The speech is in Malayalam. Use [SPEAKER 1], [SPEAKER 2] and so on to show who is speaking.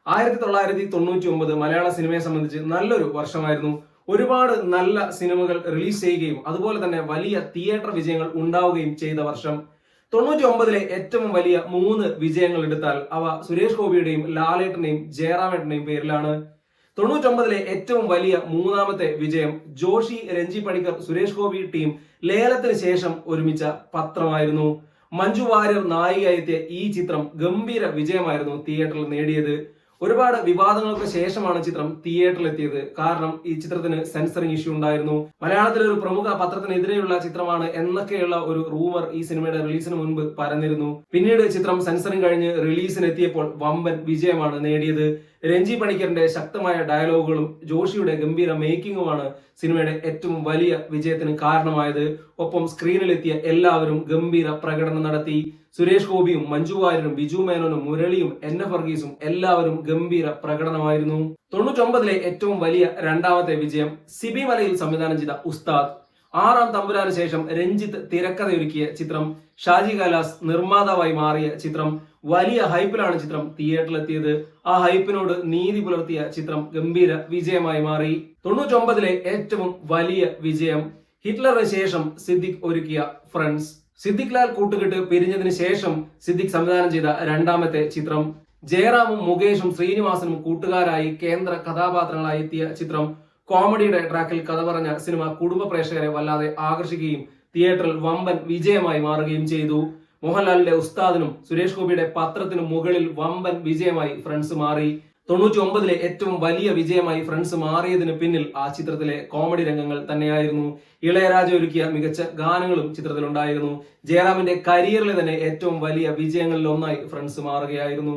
[SPEAKER 1] 1999 മലയാള സിനിമയെ സംബന്ധിച്ച് നല്ലൊരു വർഷമായിരുന്നു. ഒരുപാട് നല്ല സിനിമകൾ റിലീസ് ചെയ്യുകയും അതുപോലെ തന്നെ വലിയ തിയേറ്റർ വിജയങ്ങൾ ഉണ്ടാവുകയും ചെയ്ത വർഷം. 99-ലെ ഏറ്റവും വലിയ 3 വിജയങ്ങൾ എടുത്താൽ അവ സുരേഷ് ഗോപിയുടെയും ലാലേട്ടന്റെയും ജയറാമേട്ടന്റെയും പേരിലാണ്. 99-ലെ ഏറ്റവും വലിയ മൂന്നാമത്തെ വിജയം ജോഷി, രഞ്ജി പണിക്കർ, സുരേഷ് ഗോപി ടീം ലേലത്തിന് ശേഷം ഒരുമിച്ച പത്രമായിരുന്നു. മഞ്ജു വാര്യർ നായികയെത്തിയ ഈ ചിത്രം ഗംഭീര വിജയമായിരുന്നു തിയേറ്ററിൽ നേടിയത്. ഒരുപാട് വിവാദങ്ങൾക്ക് ശേഷമാണ് ചിത്രം തിയേറ്ററിൽ എത്തിയത്. കാരണം ഈ ചിത്രത്തിന് സെൻസറിംഗ് ഇഷ്യൂ ഉണ്ടായിരുന്നു. മലയാളത്തിലെ ഒരു പ്രമുഖ പത്രത്തിനെതിരെയുള്ള ചിത്രമാണ് എന്നൊക്കെയുള്ള ഒരു റൂമർ ഈ സിനിമയുടെ റിലീസിന് മുൻപ് പരന്നിരുന്നു. പിന്നീട് ചിത്രം സെൻസറിംഗ് കഴിഞ്ഞ് റിലീസിന് എത്തിയപ്പോൾ വമ്പൻ വിജയമാണ് നേടിയത്. രഞ്ജി പണിക്കറിന്റെ ശക്തമായ ഡയലോഗുകളും ജോഷിയുടെ ഗംഭീര മേക്കിങ്ങുമാണ് സിനിമയുടെ ഏറ്റവും വലിയ വിജയത്തിന് കാരണമായത്. ഒപ്പം സ്ക്രീനിലെത്തിയ എല്ലാവരും ഗംഭീര പ്രകടനം നടത്തി. സുരേഷ് ഗോപിയും മഞ്ജു വാര്യരും ബിജു മേനോനും മുരളിയും എൻ.എഫ്. വർഗീസും എല്ലാവരും ഗംഭീര പ്രകടനമായിരുന്നു. 99-ലെ ഏറ്റവും വലിയ രണ്ടാമത്തെ വിജയം സിബി മലയിൽ സംവിധാനം ചെയ്ത ഉസ്താദ്. 6-ാം തമ്പുരാന് ശേഷം രഞ്ജിത്ത് തിരക്കഥയൊരുക്കിയ ചിത്രം, ഷാജി കൈലാസ് നിർമ്മാതാവായി മാറിയ ചിത്രം, വലിയ ഹൈപ്പിലാണ് ചിത്രം തിയേറ്ററിലെത്തിയത്. ആ ഹൈപ്പിനോട് നീതി പുലർത്തിയ ചിത്രം ഗംഭീര വിജയമായി മാറി. 99-ലെ ഏറ്റവും വലിയ വിജയം ഹിറ്റ്ലറിന് ശേഷം സിദ്ദിഖ് ഒരുക്കിയ ഫ്രണ്ട്സ്. സിദ്ദിഖ് ലാൽ കൂട്ടുകെട്ട് പിരിഞ്ഞതിന് ശേഷം സിദ്ദിഖ് സംവിധാനം ചെയ്ത രണ്ടാമത്തെ ചിത്രം. ജയറാമും മുകേഷും ശ്രീനിവാസനും കൂട്ടുകാരായി കേന്ദ്ര കഥാപാത്രങ്ങളായി എത്തിയ ചിത്രം. കോമഡിയുടെ ട്രാക്കിൽ കഥ പറഞ്ഞ സിനിമ കുടുംബ പ്രേക്ഷകരെ വല്ലാതെ ആകർഷിക്കുകയും തിയേറ്ററിൽ വമ്പൻ വിജയമായി മാറുകയും ചെയ്തു. മോഹൻലാലിന്റെ ഉസ്താദിനും സുരേഷ് ഗോപിയുടെ പത്രത്തിനും മുകളിൽ വമ്പൻ വിജയമായി ഫ്രണ്ട്സ് മാറി. 99-ലെ ഏറ്റവും വലിയ വിജയമായി ഫ്രണ്ട്സ് മാറിയതിന് പിന്നിൽ ആ ചിത്രത്തിലെ കോമഡി രംഗങ്ങൾ തന്നെയായിരുന്നു. ഇളയരാജ ഒരുക്കിയ മികച്ച ഗാനങ്ങളും ചിത്രത്തിലുണ്ടായിരുന്നു. ജയറാമിന്റെ കരിയറിലെ തന്നെ ഏറ്റവും വലിയ വിജയങ്ങളിൽ ഒന്നായി ഫ്രണ്ട്സ് മാറുകയായിരുന്നു.